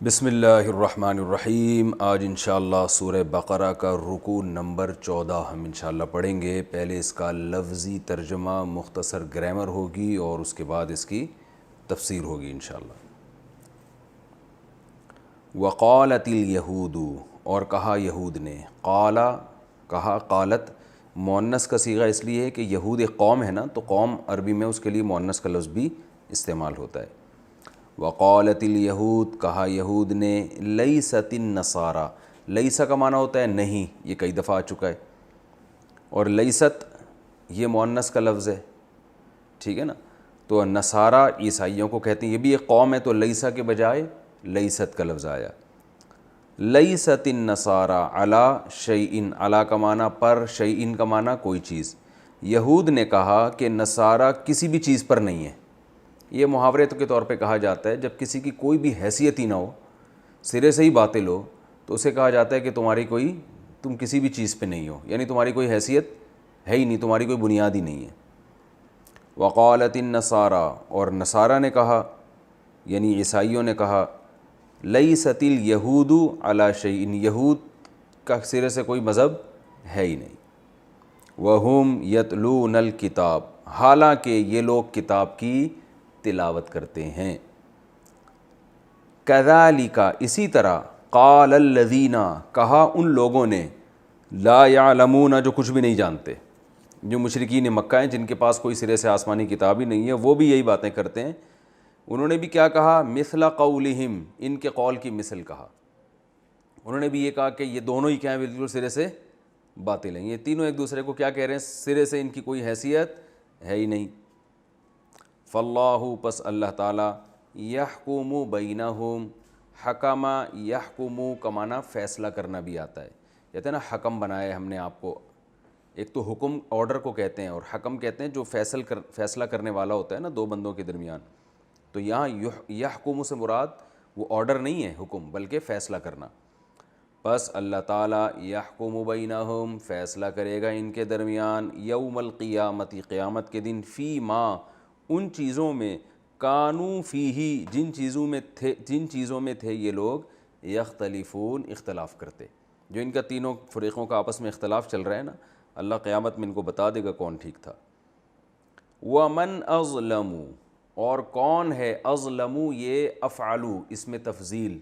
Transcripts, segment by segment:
بسم اللہ الرحمن الرحیم۔ آج انشاءاللہ سورہ بقرہ کا رکوع نمبر 14 ہم انشاءاللہ پڑھیں گے۔ پہلے اس کا لفظی ترجمہ، مختصر گرامر ہوگی اور اس کے بعد اس کی تفسیر ہوگی انشاءاللہ۔ وقالت الیہود، اور کہا یہود نے، کہا قالت مؤنث کا صیغہ اس لیے ہے کہ یہود ایک قوم ہے نا، تو قوم عربی میں اس کے لیے مؤنث کا لفظ بھی استعمال ہوتا ہے۔ وقالت الیہود، کہا یہود نے، لیست النصارى، لیسا کا معنی ہوتا ہے نہیں، یہ کئی دفعہ آ چکا ہے، اور لیست یہ مؤنث کا لفظ ہے، ٹھیک ہے نا۔ تو نصارہ عیسائیوں کو کہتے ہیں، یہ بھی ایک قوم ہے، تو لیسا کے بجائے لیست کا لفظ آیا۔ لیست النصارى علی شیء، علی کا معنی پر، شیء کا معنی کوئی چیز۔ یہود نے کہا کہ نصارہ کسی بھی چیز پر نہیں ہے۔ یہ محاورے کے طور پہ کہا جاتا ہے جب کسی کی کوئی بھی حیثیت ہی نہ ہو، سرے سے ہی باطل ہو، تو اسے کہا جاتا ہے کہ تم کسی بھی چیز پہ نہیں ہو، یعنی تمہاری کوئی حیثیت ہے ہی نہیں، تمہاری کوئی بنیاد ہی نہیں ہے۔ وقالت النصارى، اور نصارہ نے کہا یعنی عیسائیوں نے کہا، لیست الیہود علی شیء، یہود کا سرے سے کوئی مذہب ہے ہی نہیں۔ وہم یتلون الکتاب، حالانکہ یہ لوگ کتاب کی تلاوت کرتے ہیں۔ کذالک، اسی طرح، قال الذین، کہا ان لوگوں نے، لا یعلمون، جو کچھ بھی نہیں جانتے، جو مشرکین مکہ ہیں جن کے پاس کوئی سرے سے آسمانی کتاب ہی نہیں ہے، وہ بھی یہی باتیں کرتے ہیں۔ انہوں نے بھی کیا کہا؟ مثل قولہم، ان کے قول کی مثل کہا۔ انہوں نے بھی یہ کہا کہ یہ دونوں ہی کیا ہیں، بالکل سرے سے باطل ہیں، یہ تینوں ایک دوسرے کو کیا کہہ رہے ہیں، سرے سے ان کی کوئی حیثیت ہے ہی نہیں۔ فاللہ، پس اللہ تعالیٰ، یحکم بینہم، حکم یحکم کا معنی فیصلہ کرنا بھی آتا ہے، کہتے ہیں نا حکم بنایا ہم نے آپ کو۔ ایک تو حکم آرڈر کو کہتے ہیں، اور حکم کہتے ہیں جو فیصلہ کرنے والا ہوتا ہے نا دو بندوں کے درمیان۔ تو یہاں یحکم سے مراد وہ آرڈر نہیں ہے حکم، بلکہ فیصلہ کرنا۔ بس اللہ تعالیٰ یحکم بینہم، فیصلہ کرے گا ان کے درمیان، یوم القیامت، قیامت کے دن، فی ما، ان چیزوں میں، کانوا فیہ، جن چیزوں میں تھے یہ لوگ، یختلفون، اختلاف کرتے، جو ان کا تینوں فریقوں کا آپس میں اختلاف چل رہا ہے نا، اللہ قیامت میں ان کو بتا دے گا کون ٹھیک تھا۔ ومن اظلم، اور کون ہے، اظلم یہ افعلو، اس میں تفضیل،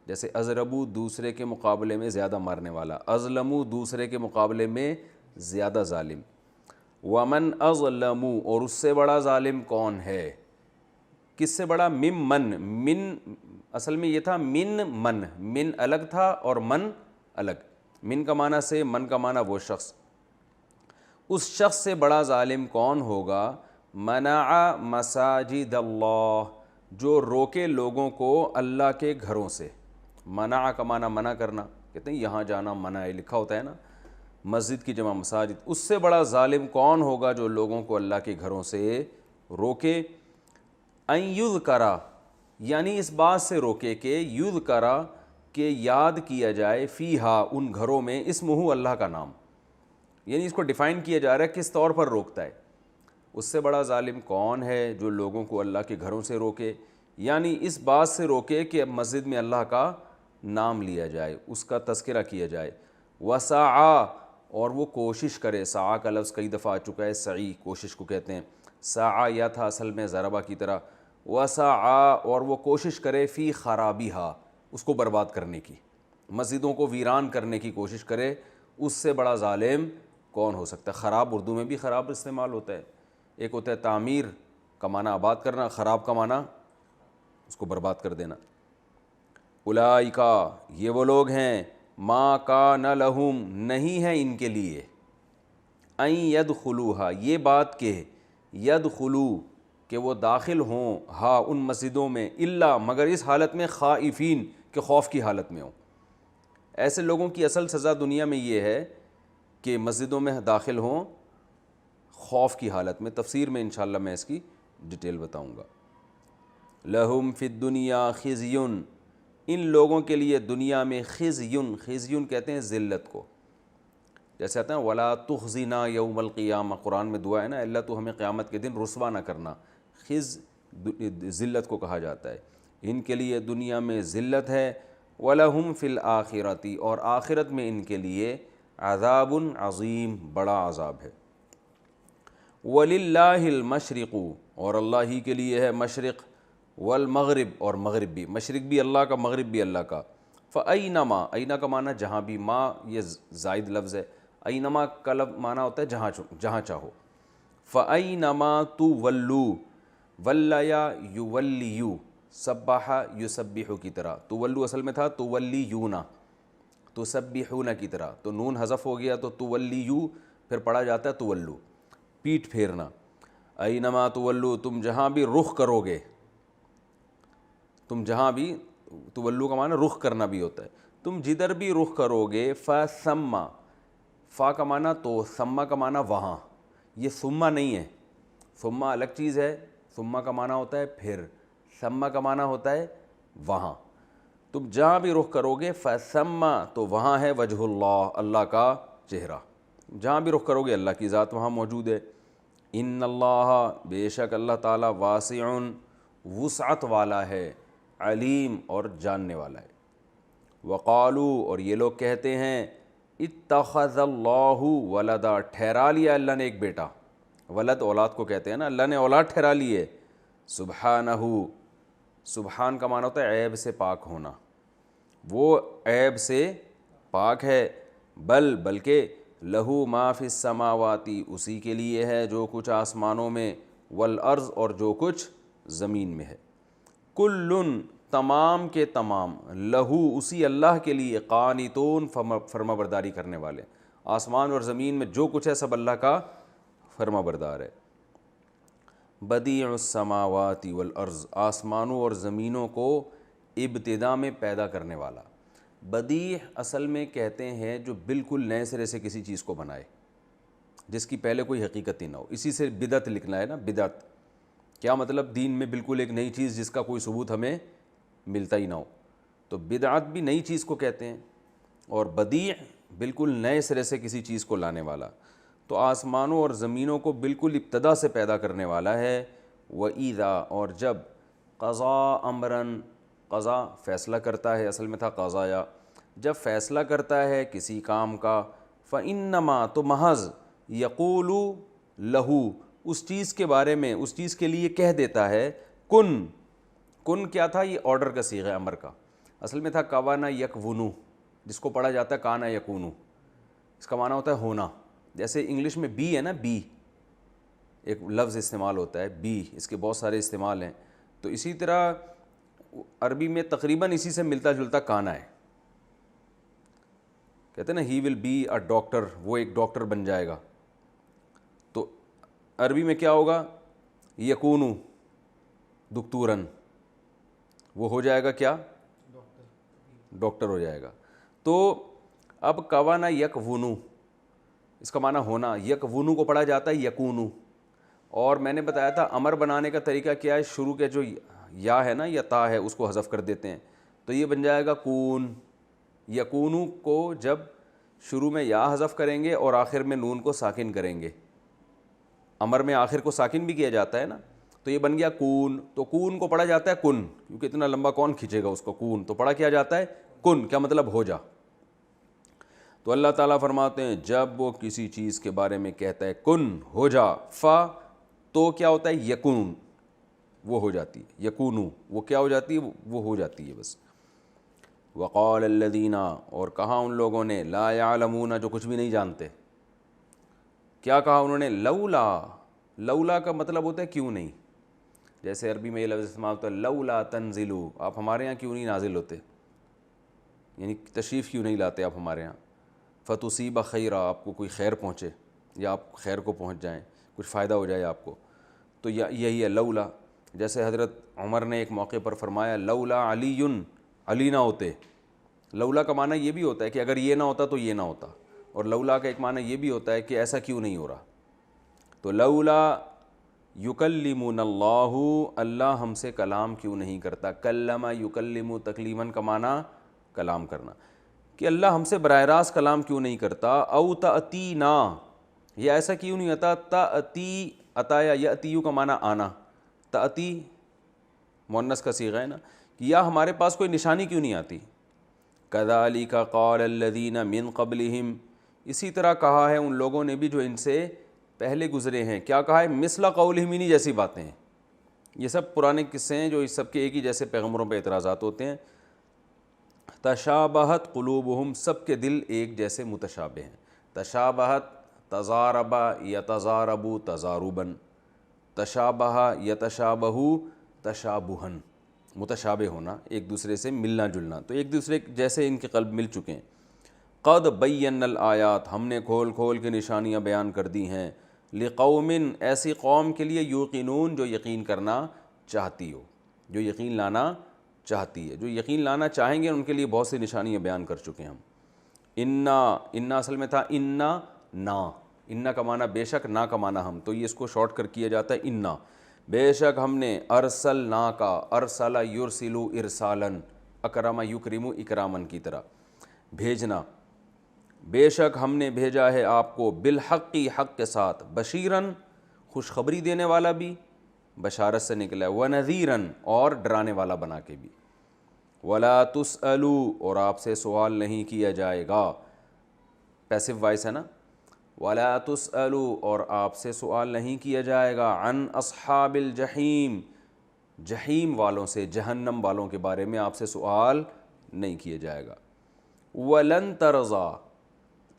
جیسے اضربو دوسرے کے مقابلے میں زیادہ مارنے والا، اظلم دوسرے کے مقابلے میں زیادہ ظالم۔ ومن اظلم، اور اس سے بڑا ظالم کون ہے، کس سے بڑا، من اصل میں یہ تھا من الگ تھا اور من الگ، من کا معنی سے، من کا معنی وہ شخص، اس شخص سے بڑا ظالم کون ہوگا، منع مساجد اللہ، جو روکے لوگوں کو اللہ کے گھروں سے۔ منع کا معنی منع کرنا، کہتے ہیں یہاں جانا منع ہے، لکھا ہوتا ہے نا، مسجد کی جمع مساجد۔ اس سے بڑا ظالم کون ہوگا جو لوگوں کو اللہ کے گھروں سے روکے۔ ان یذکر، یعنی اس بات سے روکے کہ یذکر، کہ یاد کیا جائے، فیہا، ان گھروں میں، اسمہ، اللہ کا نام، یعنی اس کو ڈیفائن کیا جا رہا ہے کس طور پر روکتا ہے۔ اس سے بڑا ظالم کون ہے جو لوگوں کو اللہ کے گھروں سے روکے، یعنی اس بات سے روکے کہ مسجد میں اللہ کا نام لیا جائے، اس کا تذکرہ کیا جائے۔ وسعی، اور وہ کوشش کرے، سعی کا لفظ کئی دفعہ آ چکا ہے، سعی کوشش کو کہتے ہیں، سعی یا تھا اصل میں ضربہ کی طرح، وسعی، اور وہ کوشش کرے، فی خرابیہا، اس کو برباد کرنے کی، مسجدوں کو ویران کرنے کی کوشش کرے، اس سے بڑا ظالم کون ہو سکتا ہے۔ خراب اردو میں بھی خراب استعمال ہوتا ہے، ایک ہوتا ہے تعمیر کا معنی آباد کرنا، خراب کا معنی اس کو برباد کر دینا۔ اولئک، یہ وہ لوگ ہیں، ما کان لہم، نہیں ہے ان کے لیے، ان یدخلوہا، یہ بات کہ یدخلو، کہ وہ داخل ہوں، ہاں ان مسجدوں میں، الا، مگر اس حالت میں، خائفین، کہ خوف کی حالت میں ہوں۔ ایسے لوگوں کی اصل سزا دنیا میں یہ ہے کہ مسجدوں میں داخل ہوں خوف کی حالت میں۔ تفسیر میں انشاءاللہ میں اس کی ڈیٹیل بتاؤں گا۔ لہم فی الدنیا خزی، ان لوگوں کے لیے دنیا میں خزی، خزی کہتے ہیں ذلت کو، جیسے آتا ہے ولا تخزنا یوم القیامہ، قرآن میں دعا ہے نا، اللہ تو ہمیں قیامت کے دن رسوا نہ کرنا، خز ذلت کو کہا جاتا ہے۔ ان کے لیے دنیا میں ذلت ہے، وَلَهُمْ فِي الْآخِرَةِ اور آخرت میں ان کے لیے عذاب عظیم، بڑا عذاب ہے۔ وَلِلَّهِ الْمَشْرِقُ اور اللہ ہی کے لیے ہے مشرق، والمغرب اور مغرب بھی، مشرق بھی اللہ کا، مغرب بھی اللہ کا۔ فَأَيْنَمَا، اینا کا معنی جہاں بھی، ما یہ زائد لفظ ہے، اینما کا معنی ہوتا ہے جہاں چاہو۔ فَأَيْنَمَا تُوَلُّوا، وَلَّیا یُوَلِّیُّ، سبح یسبح کی طرح، تولو اصل میں تھا تولیون، تسبحون کی طرح، تو نون حذف ہو گیا تو تولیو پھر پڑھا جاتا ہے تولو، پیٹ پھیرنا۔ اینما تولو، تم جہاں بھی رخ کرو گے، تم جہاں بھی، تولو کا معنی رخ کرنا بھی ہوتا ہے، تم جدھر بھی رخ کرو گے، فَثَمَّ، فا کا معنی تو، ثم کا معنی وہاں، یہ ثم نہیں ہے، ثم الگ چیز ہے، ثم کا معنی ہوتا ہے پھر، ثم کا معنی ہوتا ہے وہاں، تم جہاں بھی رخ کرو گے، فَثَمَّ تو وہاں ہے وجہ اللہ، اللہ کا چہرہ، جہاں بھی رخ کرو گے اللہ کی ذات وہاں موجود ہے۔ ان اللہ، بے شک اللہ تعالیٰ، واسع، وسعت والا ہے، علیم اور جاننے والا ہے۔ وقالو اور یہ لوگ کہتے ہیں، اتخذ اللہ ولدا، ٹھہرا لیا اللہ نے ایک بیٹا، ولد اولاد کو کہتے ہیں نا، اللہ نے اولاد ٹھہرا لی ہے۔ سبحانہ، سبحان کا معنی ہوتا ہے عیب سے پاک ہونا، وہ عیب سے پاک ہے، بلکہ لہو ما فی السماواتی، اسی کے لیے ہے جو کچھ آسمانوں میں، والارض اور جو کچھ زمین میں ہے، کلن تمام کے تمام، لہو اسی اللہ کے لیے، قانتون فرما برداری کرنے والے، آسمان اور زمین میں جو کچھ ہے سب اللہ کا فرما بردار ہے۔ بدیع السماوات والارض، آسمانوں اور زمینوں کو ابتدا میں پیدا کرنے والا۔ بدیع اصل میں کہتے ہیں جو بالکل نئے سرے سے کسی چیز کو بنائے، جس کی پہلے کوئی حقیقت ہی نہ ہو، اسی سے بدعت لکھنا ہے نا، بدعت کیا مطلب، دین میں بالکل ایک نئی چیز جس کا کوئی ثبوت ہمیں ملتا ہی نہ ہو، تو بدعت بھی نئی چیز کو کہتے ہیں، اور بدیع بالکل نئے سرے سے کسی چیز کو لانے والا، تو آسمانوں اور زمینوں کو بالکل ابتدا سے پیدا کرنے والا ہے۔ وَإِذَا اور جب، قضا امراً، قضا فیصلہ کرتا ہے، اصل میں تھا قضایا، جب فیصلہ کرتا ہے کسی کام کا، فَإِنَّمَا تو محض، یقول لہو اس چیز کے بارے میں، اس چیز کے لیے کہہ دیتا ہے، کن، کن کیا تھا، یہ آرڈر کا صیغہ امر کا، اصل میں تھا کوانا یکونو، جس کو پڑھا جاتا ہے کانا یکونو، اس کا معنی ہوتا ہے ہونا، جیسے انگلش میں بی ہے نا، بی ایک لفظ استعمال ہوتا ہے، بی، اس کے بہت سارے استعمال ہیں، تو اسی طرح عربی میں تقریباً اسی سے ملتا جلتا کانا ہے، کہتے ہیں نا ہی ول بی اے ڈاکٹر، وہ ایک ڈاکٹر بن جائے گا، تو عربی میں کیا ہوگا، یکونو دکتورن، وہ ہو جائے گا کیا، ڈاکٹر ہو جائے گا۔ تو اب کوانا یکونو، اس کا معنی ہونا، یکونو کو پڑھا جاتا ہے یکونو، اور میں نے بتایا تھا امر بنانے کا طریقہ کیا ہے، شروع کے جو یا ہے نا یا تا ہے اس کو حذف کر دیتے ہیں، تو یہ بن جائے گا کون، یکونو کو جب شروع میں یا حذف کریں گے اور آخر میں نون کو ساکن کریں گے، امر میں آخر کو ساکن بھی کیا جاتا ہے نا، تو یہ بن گیا کون، تو کون کو پڑھا جاتا ہے کن، کیونکہ اتنا لمبا کون کھینچے گا اس کو، کون تو پڑھا کیا جاتا ہے کن، کیا مطلب ہو جا۔ تو اللہ تعالیٰ فرماتے ہیں جب وہ کسی چیز کے بارے میں کہتا ہے کن ہو جا، فا تو کیا ہوتا ہے یکون، وہ ہو جاتی ہے، یکونو وہ کیا ہو جاتی ہے، وہ ہو جاتی ہے بس۔ وقال الذین اور کہا ان لوگوں نے، لا یعلمون جو کچھ بھی نہیں جانتے، کیا کہا انہوں نے، لولا، لولا کا مطلب ہوتا ہے کیوں نہیں، جیسے عربی میں یہ لفظ استعمال ہوتا ہے لولا تنزلوا، آپ ہمارے یہاں کیوں نہیں نازل ہوتے، یعنی تشریف کیوں نہیں لاتے آپ ہمارے یہاں، فتصیب خیرا، آپ کو کوئی خیر پہنچے یا آپ خیر کو پہنچ جائیں، کچھ فائدہ ہو جائے آپ کو، تو یہی ہے لولا۔ جیسے حضرت عمر نے ایک موقع پر فرمایا لولا علی، علی نہ ہوتے، لولا کا معنی یہ بھی ہوتا ہے کہ اگر یہ نہ ہوتا تو یہ نہ ہوتا، اور لولا کا ایک معنی یہ بھی ہوتا ہے کہ ایسا کیوں نہیں ہو رہا، تو لولا یکلمنا اللہ، اللہ ہم سے کلام کیوں نہیں کرتا، کلم یکلم تکلیماً کا معنی کلام کرنا، کہ اللہ ہم سے براہ راست کلام کیوں نہیں کرتا، او تأتینا، یہ ایسا کیوں نہیں ہوتا، تأتی، عطایا یأتیو کا معنی آنا، تأتی مؤنث کا صیغہ ہے نا، کہ یا ہمارے پاس کوئی نشانی کیوں نہیں آتی. کذالک قال الذین من قبلہم، اسی طرح کہا ہے ان لوگوں نے بھی جو ان سے پہلے گزرے ہیں. کیا کہا ہے؟ مثل قولہم، انہی جیسی باتیں ہیں. یہ سب پرانے قصے ہیں جو اس سب کے ایک ہی جیسے پیغمبروں پہ اعتراضات ہوتے ہیں. تشابہت قلوبہم، سب کے دل ایک جیسے متشابہ ہیں. تشابہت، تضارب یتضارب تضاربا، تشابہ یتشابہ تشابہن، متشابہ ہونا، ایک دوسرے سے ملنا جلنا. تو ایک دوسرے جیسے ان کے قلب مل چکے ہیں. قد بینا الآیات، ہم نے کھول کھول کے نشانیاں بیان کر دی ہیں. لقوم، ایسی قوم کے لیے، یوقنون، جو یقین کرنا چاہتی ہو، جو یقین لانا چاہتی ہے، جو یقین لانا چاہیں گے ان کے لیے بہت سی نشانیاں بیان کر چکے ہیں ہم. انا اصل میں تھا انا کا معنی بے شک، نا کا معنی ہم، تو یہ اس کو شارٹ کر کیا جاتا ہے انا. بے شک ہم نے، ارسلنا کا، ارسل یرسلو ارسالن، اکرم یکرم اکرامن کی طرح بھیجنا. بے شک ہم نے بھیجا ہے آپ کو بالحق، حق کے ساتھ، بشیرن، خوشخبری دینے والا بھی، بشارت سے نکلا ہے، ونذیرن، اور ڈرانے والا بنا کے بھی. ولا تسألوا، اور آپ سے سوال نہیں کیا جائے گا، پیسو وائس ہے نا. ولا تسألوا، اور آپ سے سوال نہیں کیا جائے گا، عن اصحاب الجحیم، جحیم والوں سے، جہنم والوں کے بارے میں آپ سے سوال نہیں کیا جائے گا. ولن ترضی،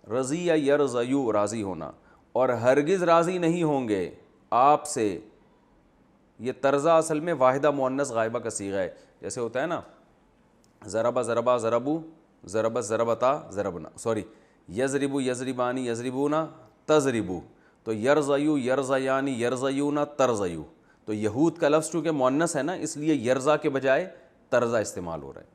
رضی یا یرضی، راضی ہونا، اور ہرگز راضی نہیں ہوں گے آپ سے. یہ ترضا اصل میں واحدہ مؤنث غائبہ کا صیغہ ہے. جیسے ہوتا ہے نا، ضربہ ضربا ضربو، ضربت ضربتا ضربنا، یضربو یضربانی یضربونا تضربو، تو یرزیو یرزیانی یرزیونا ترزیو. تو یہود کا لفظ چونکہ مؤنث ہے نا، اس لیے یرزا کے بجائے ترزا استعمال ہو رہا ہے.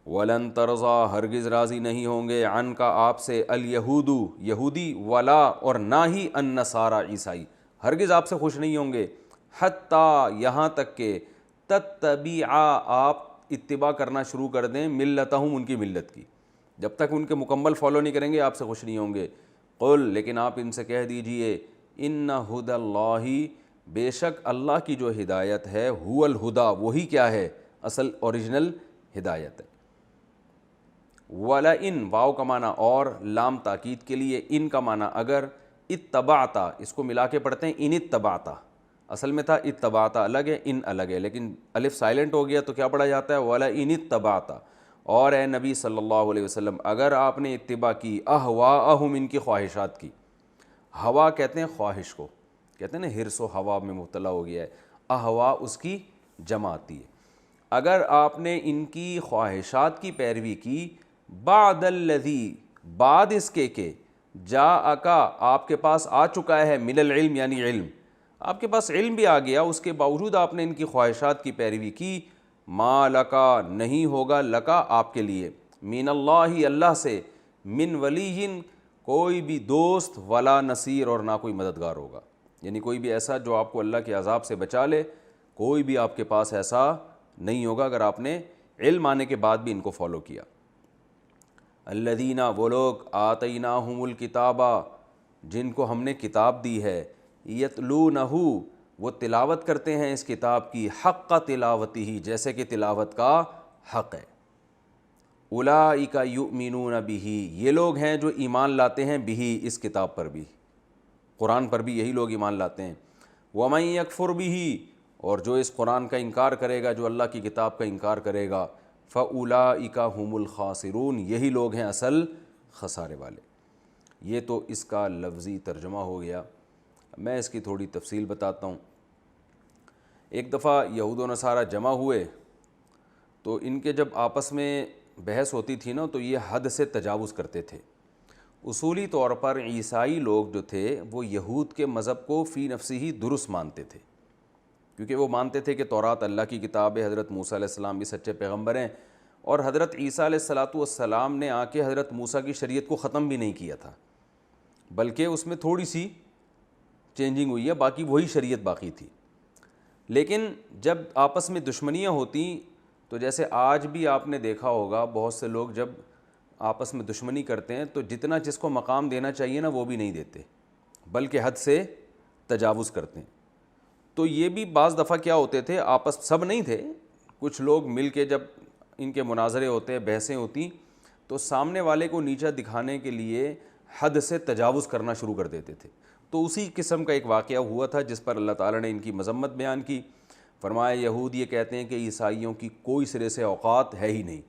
ولن ترضا، ہرگز راضی نہیں ہوں گے، عن کا آپ سے، الیہود، یہودی، ولا، اور نہ ہی النصارى، عیسائی، ہرگز آپ سے خوش نہیں ہوں گے، حتیٰ، یہاں تک کہ، تتبعا، آپ اتباع کرنا شروع کر دیں، ملتہم، ان کی ملت کی. جب تک ان کے مکمل فالو نہیں کریں گے آپ سے خوش نہیں ہوں گے. قل، لیکن آپ ان سے کہہ دیجئے، ان ھدی اللہ، بے شک اللہ کی جو ہدایت ہے، ھو الھدی، وہی کیا ہے، اصل اوریجنل ہدایت ہے. وَلَئِن، واو کا معنی اور، لام تاکید کے لیے، ان کا معنی اگر، اتبعتا، اس کو ملا کے پڑھتے ہیں ان اتبعتا، اصل میں تھا اتبعتا الگ ہے، ان الگ ہے، لیکن الف سائلنٹ ہو گیا تو کیا پڑھا جاتا ہے، وَلَئِن اتبعتا. اور اے نبی صلی اللہ علیہ وسلم، اگر آپ نے اتباع کی، اہواءہم، ان کی خواہشات کی. ہوا کہتے ہیں خواہش کو، کہتے ہیں نا حرص و ہوا میں مبتلا ہو گیا ہے، اہواء اس کی جمع آتی ہے. اگر آپ نے ان کی خواہشات کی پیروی کی، بعد الذی، بعد اس کے کہ، جاءکا، آپ کے پاس آ چکا ہے، من العلم، یعنی علم، آپ کے پاس علم بھی آ گیا، اس کے باوجود آپ نے ان کی خواہشات کی پیروی کی، ما لکا، نہیں ہوگا، لکا، آپ کے لیے، من اللہ، اللہ سے، من ولی، کوئی بھی دوست، ولا نصیر، اور نہ کوئی مددگار ہوگا. یعنی کوئی بھی ایسا جو آپ کو اللہ کے عذاب سے بچا لے، کوئی بھی آپ کے پاس ایسا نہیں ہوگا اگر آپ نے علم آنے کے بعد بھی ان کو فالو کیا. الذین، وہ لوگ، آتیناہم الکتاب، جن کو ہم نے کتاب دی ہے، یتلونہ، وہ تلاوت کرتے ہیں اس کتاب کی، حق تلاوتہ، جیسے کہ تلاوت کا حق ہے. اولئک یؤمنون بہ، یہ لوگ ہیں جو ایمان لاتے ہیں، بہ، اس کتاب پر بھی، قرآن پر بھی یہی لوگ ایمان لاتے ہیں. ومن یکفر بہ، اور جو اس قرآن کا انکار کرے گا، جو اللہ کی کتاب کا انکار کرے گا، فاولئک هم الخاسرون، یہی لوگ ہیں اصل خسارے والے. یہ تو اس کا لفظی ترجمہ ہو گیا. میں اس کی تھوڑی تفصیل بتاتا ہوں. ایک دفعہ یہود و نصارہ جمع ہوئے تو ان کے جب آپس میں بحث ہوتی تھی نا، تو یہ حد سے تجاوز کرتے تھے. اصولی طور پر عیسائی لوگ جو تھے وہ یہود کے مذہب کو فی نفسی ہی درست مانتے تھے، کیونکہ وہ مانتے تھے کہ تورات اللہ کی کتاب ہے، حضرت موسیٰ علیہ السلام بھی سچے پیغمبر ہیں، اور حضرت عیسیٰ علیہ السلام نے آ کے حضرت موسیٰ کی شریعت کو ختم بھی نہیں کیا تھا، بلکہ اس میں تھوڑی سی چینجنگ ہوئی ہے، باقی وہی شریعت باقی تھی. لیکن جب آپس میں دشمنیاں ہوتیں، تو جیسے آج بھی آپ نے دیکھا ہوگا بہت سے لوگ جب آپس میں دشمنی کرتے ہیں تو جتنا جس کو مقام دینا چاہیے نا وہ بھی نہیں دیتے، بلکہ حد سے تجاوز کرتے ہیں. تو یہ بھی بعض دفعہ کیا ہوتے تھے، آپس، سب نہیں تھے، کچھ لوگ مل کے جب ان کے مناظرے ہوتے ہیں، بحثیں ہوتی، تو سامنے والے کو نیچا دکھانے کے لیے حد سے تجاوز کرنا شروع کر دیتے تھے۔ تو اسی قسم کا ایک واقعہ ہوا تھا جس پر اللہ تعالیٰ نے ان کی مذمت بیان کی۔ فرمایا یہود یہ کہتے ہیں کہ عیسائیوں کی کوئی سرے سے اوقات ہے ہی نہیں،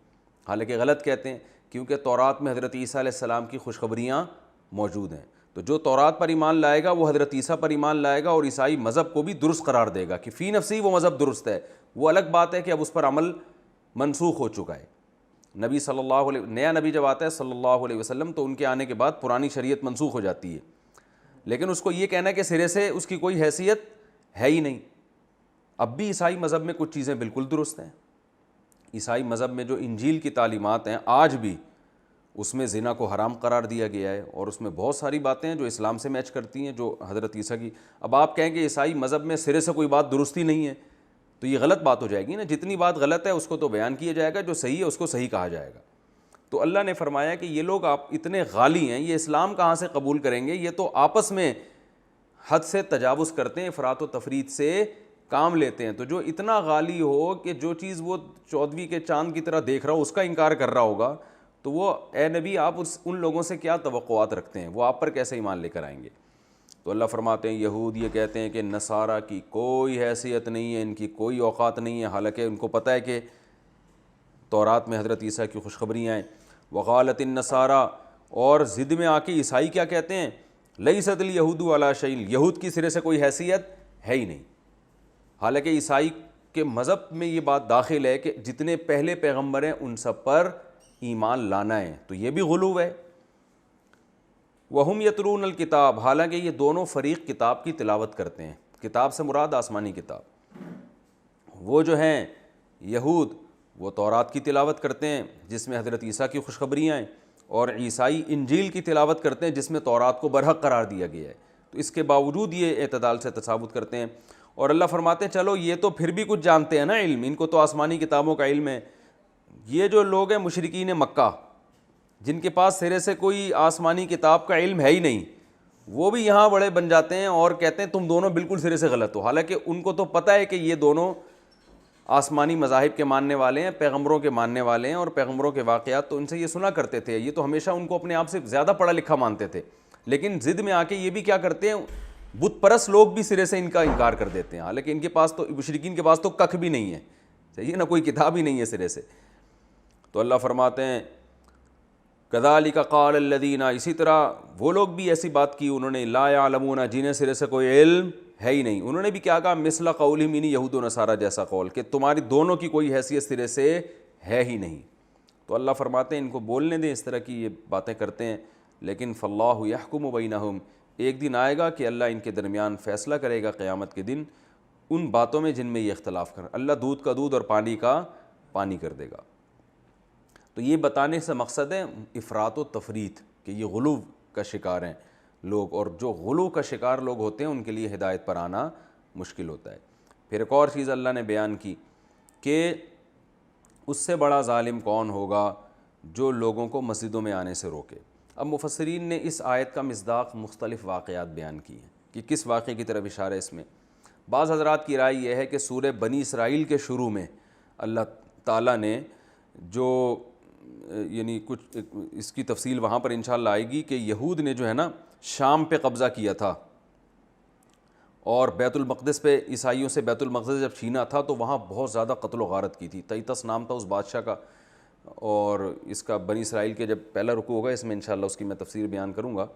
حالانکہ غلط کہتے ہیں، کیونکہ تورات میں حضرت عیسیٰ علیہ السلام کی خوشخبریاں موجود ہیں۔ تو جو تورات پر ایمان لائے گا وہ حضرت عیسیٰ پر ایمان لائے گا اور عیسائی مذہب کو بھی درست قرار دے گا کہ فی نفسی وہ مذہب درست ہے۔ وہ الگ بات ہے کہ اب اس پر عمل منسوخ ہو چکا ہے۔ نبی صلی اللہ علیہ نیا نبی جب آتا ہے صلی اللہ علیہ وسلم تو ان کے آنے کے بعد پرانی شریعت منسوخ ہو جاتی ہے، لیکن اس کو یہ کہنا ہے کہ سرے سے اس کی کوئی حیثیت ہے ہی نہیں۔ اب بھی عیسائی مذہب میں کچھ چیزیں بالکل درست ہیں۔ عیسائی مذہب میں جو انجیل کی تعلیمات ہیں آج بھی اس میں زنا کو حرام قرار دیا گیا ہے، اور اس میں بہت ساری باتیں ہیں جو اسلام سے میچ کرتی ہیں، جو حضرت عیسیٰ کی۔ اب آپ کہیں کہ عیسائی مذہب میں سرے سے کوئی بات درست ہی نہیں ہے تو یہ غلط بات ہو جائے گی نا۔ جتنی بات غلط ہے اس کو تو بیان کیا جائے گا، جو صحیح ہے اس کو صحیح کہا جائے گا۔ تو اللہ نے فرمایا کہ یہ لوگ آپ اتنے غالی ہیں، یہ اسلام کہاں سے قبول کریں گے؟ یہ تو آپس میں حد سے تجاوز کرتے ہیں، افراط و تفریط سے کام لیتے ہیں۔ تو جو اتنا غالی ہو کہ جو چیز وہ 14ویں کے چاند کی طرح دیکھ رہا ہو اس کا انکار کر رہا ہوگا، تو وہ اے نبی آپ ان لوگوں سے کیا توقعات رکھتے ہیں؟ وہ آپ پر کیسے ایمان لے کر آئیں گے؟ تو اللہ فرماتے ہیں یہود یہ کہتے ہیں کہ نصارہ کی کوئی حیثیت نہیں ہے، ان کی کوئی اوقات نہیں ہے، حالانکہ ان کو پتہ ہے کہ تورات میں حضرت عیسیٰ کی خوشخبریاں ہیں۔ وقالت النصارى، اور ضد میں آ کے عیسائی کیا کہتے ہیں؟ لیست الیہود علی شیء، یہود کی سرے سے کوئی حیثیت ہے ہی نہیں۔ حالانکہ عیسائی کے مذہب میں یہ بات داخل ہے کہ جتنے پہلے پیغمبر ہیں ان سب پر ایمان لانا ہے، تو یہ بھی غلو ہے۔ وہم یتلون الکتاب، حالانکہ یہ دونوں فریق کتاب کی تلاوت کرتے ہیں۔ کتاب سے مراد آسمانی کتاب۔ وہ جو ہیں یہود وہ تورات کی تلاوت کرتے ہیں جس میں حضرت عیسیٰ کی خوشخبریاں ہیں، اور عیسائی انجیل کی تلاوت کرتے ہیں جس میں تورات کو برحق قرار دیا گیا ہے۔ تو اس کے باوجود یہ اعتدال سے تثابت کرتے ہیں، اور اللہ فرماتے ہیں چلو یہ تو پھر بھی کچھ جانتے ہیں نا، علم ان کو تو آسمانی کتابوں کا علم ہے۔ یہ جو لوگ ہیں مشرکین مکہ جن کے پاس سرے سے کوئی آسمانی کتاب کا علم ہے ہی نہیں، وہ بھی یہاں بڑے بن جاتے ہیں اور کہتے ہیں تم دونوں بالکل سرے سے غلط ہو، حالانکہ ان کو تو پتہ ہے کہ یہ دونوں آسمانی مذاہب کے ماننے والے ہیں، پیغمبروں کے ماننے والے ہیں، اور پیغمبروں کے واقعات تو ان سے یہ سنا کرتے تھے، یہ تو ہمیشہ ان کو اپنے آپ سے زیادہ پڑھا لکھا مانتے تھے، لیکن ضد میں آ کے یہ بھی کیا کرتے ہیں، بت پرست لوگ بھی سرے سے ان کا انکار کر دیتے ہیں، حالانکہ ان کے پاس تو مشرکین کے پاس تو ککھ بھی نہیں ہے، صحیح نا، کوئی کتاب ہی نہیں ہے سرے سے۔ تو اللہ فرماتے ہیں کذالک قال الذین، اسی طرح وہ لوگ بھی ایسی بات کی انہوں نے، لا یعلمون، جنہیں سرے سے کوئی علم ہے ہی نہیں، انہوں نے بھی کیا کہا، مثل قولہم، یعنی یہود و نصارہ جیسا قول، کہ تمہاری دونوں کی کوئی حیثیت سرے سے ہے ہی نہیں۔ تو اللہ فرماتے ہیں ان کو بولنے دیں، اس طرح کی یہ باتیں کرتے ہیں، لیکن فاللہ یحکم بینہم، ایک دن آئے گا کہ اللہ ان کے درمیان فیصلہ کرے گا قیامت کے دن ان باتوں میں جن میں یہ اختلاف کر، اللہ دودھ کا دودھ اور پانی کا پانی کر دے گا۔ تو یہ بتانے سے مقصد ہے افراط و تفریط، کہ یہ غلو کا شکار ہیں لوگ، اور جو غلو کا شکار لوگ ہوتے ہیں ان کے لیے ہدایت پر آنا مشکل ہوتا ہے۔ پھر ایک اور چیز اللہ نے بیان کی کہ اس سے بڑا ظالم کون ہوگا جو لوگوں کو مسجدوں میں آنے سے روکے۔ اب مفسرین نے اس آیت کا مصداق مختلف واقعات بیان کی ہیں کہ کس واقعے کی طرف اشارہ ہے اس میں۔ بعض حضرات کی رائے یہ ہے کہ سورہ بنی اسرائیل کے شروع میں اللہ تعالیٰ نے جو یعنی کچھ اس کی تفصیل وہاں پر انشاءاللہ آئے گی کہ یہود نے جو ہے نا شام پہ قبضہ کیا تھا، اور بیت المقدس پہ عیسائیوں سے بیت المقدس جب چھینا تھا تو وہاں بہت زیادہ قتل و غارت کی تھی۔ تیتس نام تھا اس بادشاہ کا، اور اس کا بنی اسرائیل کے جب پہلا رکوع ہوگا اس میں انشاءاللہ اس کی میں تفسیر بیان کروں گا۔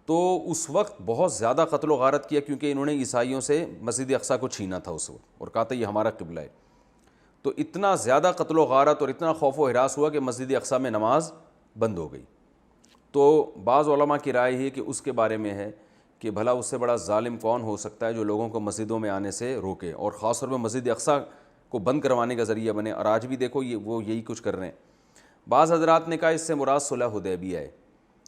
تو اس وقت بہت زیادہ قتل و غارت کیا کیونکہ انہوں نے عیسائیوں سے مسجد اقصیٰ کو چھینا تھا اس وقت، اور کہا تھا یہ ہمارا قبلہ ہے۔ تو اتنا زیادہ قتل و غارت اور اتنا خوف و ہراس ہوا کہ مسجد اقصیٰ میں نماز بند ہو گئی۔ تو بعض علماء کی رائے یہ کہ اس کے بارے میں ہے کہ بھلا اس سے بڑا ظالم کون ہو سکتا ہے جو لوگوں کو مسجدوں میں آنے سے روکے، اور خاص طور پہ مسجد اقصیٰ کو بند کروانے کا ذریعہ بنے، اور آج بھی دیکھو وہ یہی کچھ کر رہے ہیں۔ بعض حضرات نے کہا اس سے مراد صلح حدیبیہ ہے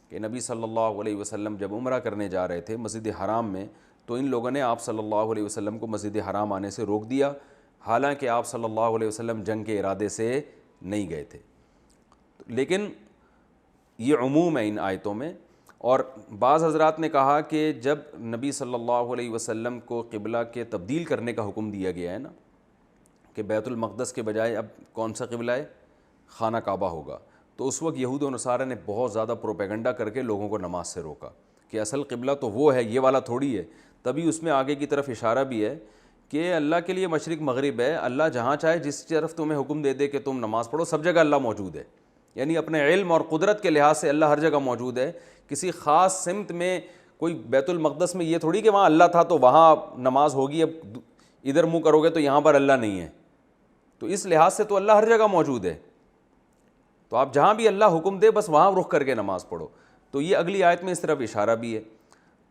کہ نبی صلی اللہ علیہ وسلم جب عمرہ کرنے جا رہے تھے مسجد حرام میں تو ان لوگوں نے آپ صلی اللہ علیہ وسلم کو مسجد حرام آنے سے روک دیا، حالانکہ آپ صلی اللہ علیہ وسلم جنگ کے ارادے سے نہیں گئے تھے۔ لیکن یہ عموم ہے ان آیتوں میں۔ اور بعض حضرات نے کہا کہ جب نبی صلی اللہ علیہ وسلم کو قبلہ کے تبدیل کرنے کا حکم دیا گیا ہے نا کہ بیت المقدس کے بجائے اب کون سا قبلہ ہے؟ خانہ کعبہ ہوگا. تو اس وقت یہود و نصارہ نے بہت زیادہ پروپیگنڈا کر کے لوگوں کو نماز سے روکا کہ اصل قبلہ تو وہ ہے، یہ والا تھوڑی ہے. تبھی اس میں آگے کی طرف اشارہ بھی ہے کہ اللہ کے لیے مشرق مغرب ہے. اللہ جہاں چاہے جس طرف تمہیں حکم دے دے کہ تم نماز پڑھو، سب جگہ اللہ موجود ہے. یعنی اپنے علم اور قدرت کے لحاظ سے اللہ ہر جگہ موجود ہے. کسی خاص سمت میں کوئی بیت المقدس میں یہ تھوڑی کہ وہاں اللہ تھا تو وہاں نماز ہوگی، اب ادھر منہ کرو گے تو یہاں پر اللہ نہیں ہے. تو اس لحاظ سے تو اللہ ہر جگہ موجود ہے. تو آپ جہاں بھی اللہ حکم دے بس وہاں رخ کر کے نماز پڑھو. تو یہ اگلی آیت میں اس طرف اشارہ بھی ہے.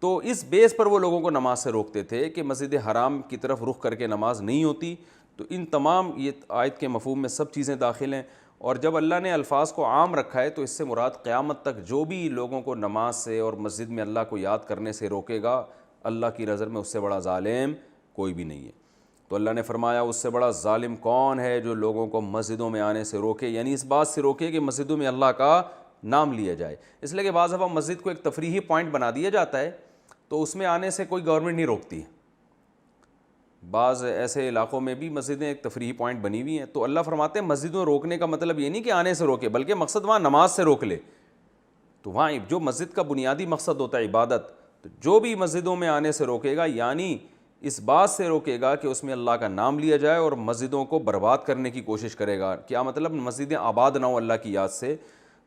تو اس بیس پر وہ لوگوں کو نماز سے روکتے تھے کہ مسجد حرام کی طرف رخ کر کے نماز نہیں ہوتی. تو ان تمام یہ آیت کے مفہوم میں سب چیزیں داخل ہیں. اور جب اللہ نے الفاظ کو عام رکھا ہے تو اس سے مراد قیامت تک جو بھی لوگوں کو نماز سے اور مسجد میں اللہ کو یاد کرنے سے روکے گا، اللہ کی نظر میں اس سے بڑا ظالم کوئی بھی نہیں ہے. تو اللہ نے فرمایا اس سے بڑا ظالم کون ہے جو لوگوں کو مسجدوں میں آنے سے روکے، یعنی اس بات سے روکے کہ مسجدوں میں اللہ کا نام لیا جائے. اس لیے کہ بعض دفعہ مسجد کو ایک تفریحی پوائنٹ بنا دیا جاتا ہے تو اس میں آنے سے کوئی گورنمنٹ نہیں روکتی. بعض ایسے علاقوں میں بھی مسجدیں ایک تفریحی پوائنٹ بنی ہوئی ہیں. تو اللہ فرماتے ہیں مسجدوں روکنے کا مطلب یہ نہیں کہ آنے سے روکے، بلکہ مقصد وہاں نماز سے روک لے. تو وہاں جو مسجد کا بنیادی مقصد ہوتا ہے عبادت، تو جو بھی مسجدوں میں آنے سے روکے گا یعنی اس بات سے روکے گا کہ اس میں اللہ کا نام لیا جائے اور مسجدوں کو برباد کرنے کی کوشش کرے گا. کیا مطلب؟ مسجدیں آباد نہ ہوں اللہ کی یاد سے.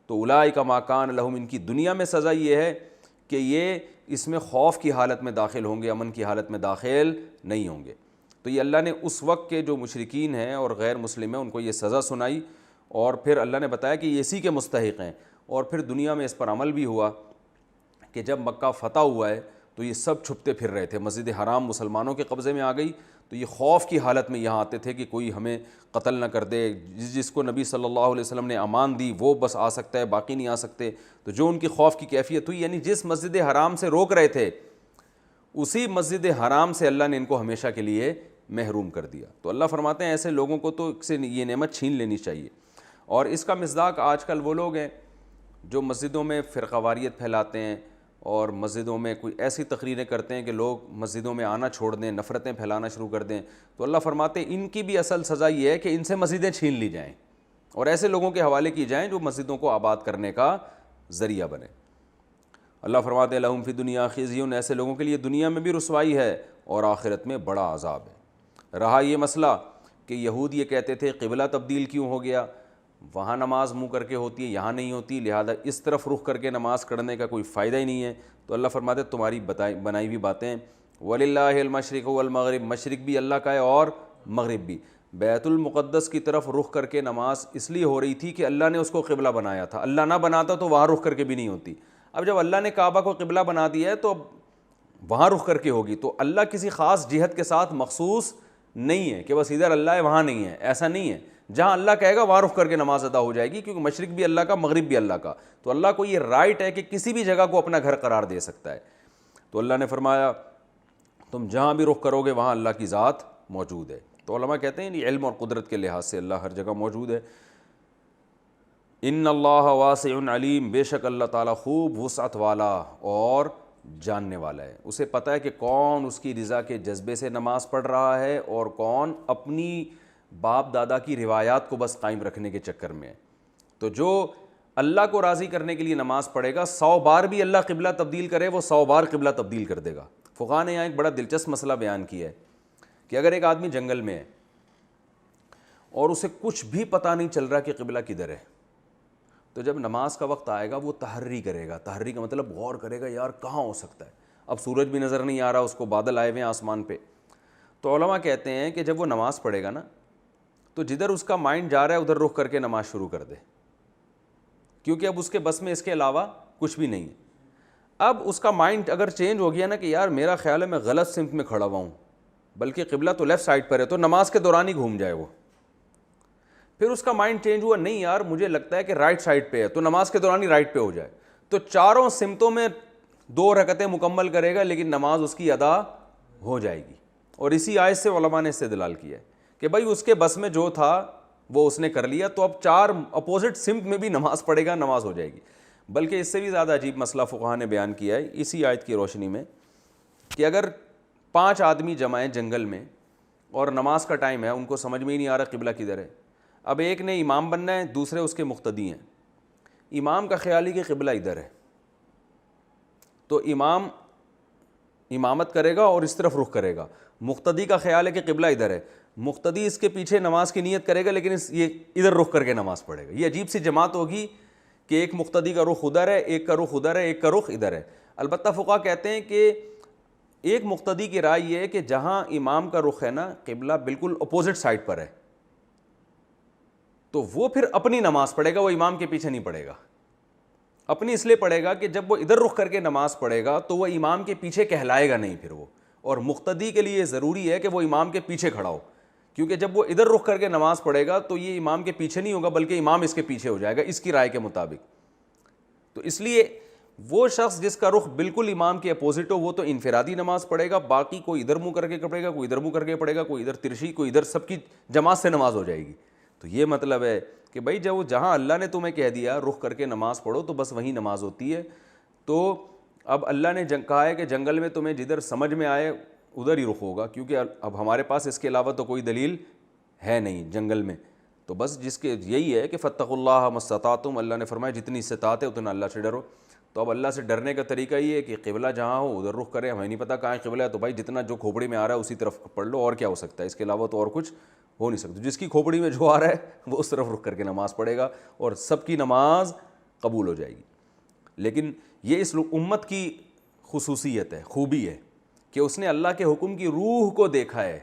تو اولئک ما کان لہم، ان کی دنیا میں سزا یہ ہے کہ یہ اس میں خوف کی حالت میں داخل ہوں گے، امن کی حالت میں داخل نہیں ہوں گے. تو یہ اللہ نے اس وقت کے جو مشرکین ہیں اور غیر مسلم ہیں ان کو یہ سزا سنائی، اور پھر اللہ نے بتایا کہ یہ اسی کے مستحق ہیں. اور پھر دنیا میں اس پر عمل بھی ہوا کہ جب مکہ فتح ہوا ہے تو یہ سب چھپتے پھر رہے تھے. مسجد حرام مسلمانوں کے قبضے میں آ گئی تو یہ خوف کی حالت میں یہاں آتے تھے کہ کوئی ہمیں قتل نہ کر دے. جس کو نبی صلی اللہ علیہ وسلم نے امان دی وہ بس آ سکتا ہے، باقی نہیں آ سکتے. تو جو ان کی خوف کی کیفیت ہوئی، یعنی جس مسجد حرام سے روک رہے تھے اسی مسجد حرام سے اللہ نے ان کو ہمیشہ کے لیے محروم کر دیا. تو اللہ فرماتے ہیں ایسے لوگوں کو تو سے یہ نعمت چھین لینی چاہیے. اور اس کا مصداق آج کل وہ لوگ ہیں جو مسجدوں میں فرقہ واریت پھیلاتے ہیں اور مسجدوں میں کوئی ایسی تقریریں کرتے ہیں کہ لوگ مسجدوں میں آنا چھوڑ دیں، نفرتیں پھیلانا شروع کر دیں. تو اللہ فرماتے ہیں ان کی بھی اصل سزا یہ ہے کہ ان سے مسجدیں چھین لی جائیں اور ایسے لوگوں کے حوالے کی جائیں جو مسجدوں کو آباد کرنے کا ذریعہ بنے. اللہ فرماتے ہیں لہم فی دنیا خزی، ایسے لوگوں کے لیے دنیا میں بھی رسوائی ہے اور آخرت میں بڑا عذاب ہے. رہا یہ مسئلہ کہ یہود یہ کہتے تھے قبلہ تبدیل کیوں ہو گیا، وہاں نماز منہ کر کے ہوتی ہے یہاں نہیں ہوتی، لہذا اس طرف رخ کر کے نماز پڑھنے کا کوئی فائدہ ہی نہیں ہے. تو اللہ فرماتے تمہاری بنائی ہوئی باتیں، وَلِلَّهِ الْمَشْرِقُ وَالْمَغْرِبُ، مشرق بھی اللہ کا ہے اور مغرب بھی. بیت المقدس کی طرف رخ کر کے نماز اس لیے ہو رہی تھی کہ اللہ نے اس کو قبلہ بنایا تھا. اللہ نہ بناتا تو وہاں رخ کر کے بھی نہیں ہوتی. اب جب اللہ نے کعبہ کو قبلہ بنا دیا ہے تو اب وہاں رخ کر کے ہوگی. تو اللہ کسی خاص جہت کے ساتھ مخصوص نہیں ہے کہ بس ادھر اللہ ہے وہاں نہیں ہے، ایسا نہیں ہے. جہاں اللہ کہے گا وہاں رخ کر کے نماز ادا ہو جائے گی، کیونکہ مشرق بھی اللہ کا مغرب بھی اللہ کا. تو اللہ کو یہ رائٹ ہے کہ کسی بھی جگہ کو اپنا گھر قرار دے سکتا ہے. تو اللہ نے فرمایا تم جہاں بھی رخ کرو گے وہاں اللہ کی ذات موجود ہے. تو علماء کہتے ہیں علم اور قدرت کے لحاظ سے اللہ ہر جگہ موجود ہے. ان اللہ واسع علیم، بے شک اللہ تعالیٰ خوب وسعت والا اور جاننے والا ہے. اسے پتہ ہے کہ کون اس کی رضا کے جذبے سے نماز پڑھ رہا ہے اور کون اپنی باپ دادا کی روایات کو بس قائم رکھنے کے چکر میں ہے. تو جو اللہ کو راضی کرنے کے لیے نماز پڑھے گا 100 بار بھی اللہ قبلہ تبدیل کرے وہ 100 بار قبلہ تبدیل کر دے گا. فقہاء نے یہاں ایک بڑا دلچسپ مسئلہ بیان کیا ہے کہ اگر ایک آدمی جنگل میں ہے اور اسے کچھ بھی پتہ نہیں چل رہا کہ قبلہ کدھر ہے، تو جب نماز کا وقت آئے گا وہ تحری کرے گا. تحری کا مطلب غور کرے گا یار کہاں ہو سکتا ہے. اب سورج بھی نظر نہیں آ رہا، اس کو بادل آئے ہوئے ہیں آسمان پہ. تو علماء کہتے ہیں کہ جب وہ نماز پڑھے گا نا تو جدھر اس کا مائنڈ جا رہا ہے ادھر رخ کر کے نماز شروع کر دے، کیونکہ اب اس کے بس میں اس کے علاوہ کچھ بھی نہیں ہے. اب اس کا مائنڈ اگر چینج ہو گیا نا کہ یار میرا خیال ہے میں غلط سمت میں کھڑا ہوا ہوں بلکہ قبلہ تو لیفٹ سائڈ پر ہے، تو نماز کے دوران ہی گھوم جائے وہ. پھر اس کا مائنڈ چینج ہوا نہیں یار مجھے لگتا ہے کہ رائٹ سائڈ پہ ہے، تو نماز کے دوران ہی رائٹ پہ ہو جائے. تو چاروں سمتوں میں 2 رکعتیں مکمل کرے گا لیکن نماز اس کی ادا ہو جائے گی. اور اسی آیت سے علماء نے استدلال کیا ہے کہ بھائی اس کے بس میں جو تھا وہ اس نے کر لیا، تو اب 4 اپوزٹ سمت میں بھی نماز پڑھے گا، نماز ہو جائے گی. بلکہ اس سے بھی زیادہ عجیب مسئلہ فقہاء نے بیان کیا ہے اسی آیت کی روشنی میں کہ اگر 5 آدمی جمع ہیں جنگل میں اور نماز کا ٹائم ہے, ان کو سمجھ میں ہی نہیں آ رہا قبلہ کدھر ہے. اب ایک نے امام بننا ہے, دوسرے اس کے مقتدی ہیں. امام کا خیال ہے کہ قبلہ ادھر ہے, تو امام امامت کرے گا اور اس طرف رخ کرے گا. مقتدی کا خیال ہے کہ قبلہ ادھر ہے, مقتدی اس کے پیچھے نماز کی نیت کرے گا لیکن یہ ادھر رخ کر کے نماز پڑھے گا. یہ عجیب سی جماعت ہوگی کہ ایک مقتدی کا رخ ادھر ہے, ایک کا رخ ادھر ہے, ایک کا رخ ادھر ہے. البتہ فقہا کہتے ہیں کہ ایک مقتدی کی رائے یہ ہے کہ جہاں امام کا رخ ہے نا, قبلہ بالکل اپوزٹ سائڈ پر ہے, تو وہ پھر اپنی نماز پڑھے گا, وہ امام کے پیچھے نہیں پڑھے گا. اپنی اس لیے پڑھے گا کہ جب وہ ادھر رخ کر کے نماز پڑھے گا تو وہ امام کے پیچھے کہلائے گا نہیں پھر وہ. اور مقتدی کے لیے یہ ضروری ہے کہ وہ امام کے پیچھے کھڑا ہو, کیونکہ جب وہ ادھر رخ کر کے نماز پڑھے گا تو یہ امام کے پیچھے نہیں ہوگا بلکہ امام اس کے پیچھے ہو جائے گا, اس کی رائے کے مطابق. تو اس لیے وہ شخص جس کا رخ بالکل امام کے اپوزٹ ہو وہ تو انفرادی نماز پڑھے گا, باقی کوئی ادھر منہ کر کے پڑھے گا, کوئی ادھر منہ کر کے پڑھے گا, کوئی ادھر ترشی, کوئی ادھر, سب کی جماعت سے نماز ہو جائے گی. تو یہ مطلب ہے کہ بھائی جب جہاں اللہ نے تمہیں کہہ دیا رخ کر کے نماز پڑھو تو بس وہیں نماز ہوتی ہے. تو اب اللہ نے کہا ہے کہ جنگل میں تمہیں جدھر سمجھ میں آئے ادھر ہی رخ ہوگا, کیونکہ اب ہمارے پاس اس کے علاوہ تو کوئی دلیل ہے نہیں جنگل میں. تو بس جس کے یہی ہے کہ فاتقوا اللہ ما استطعتم, اللہ نے فرمایا جتنی استطاعت ہے اتنا اللہ سے ڈرو. تو اب اللہ سے ڈرنے کا طریقہ یہ ہے کہ قبلہ جہاں ہو ادھر رخ کرے. ہمیں نہیں پتہ کہاں قبلہ ہے, تو بھائی جتنا جو کھوپڑی میں آ رہا ہے اسی طرف پڑھ لو, اور کیا ہو سکتا ہے, اس کے علاوہ تو اور کچھ ہو نہیں سکتا. جس کی کھوپڑی میں جو آ رہا ہے وہ اس طرف رخ کر کے نماز پڑھے گا اور سب کی نماز قبول ہو جائے گی. لیکن یہ اس امت کی خصوصیت ہے, خوبی ہے کہ اس نے اللہ کے حکم کی روح کو دیکھا ہے,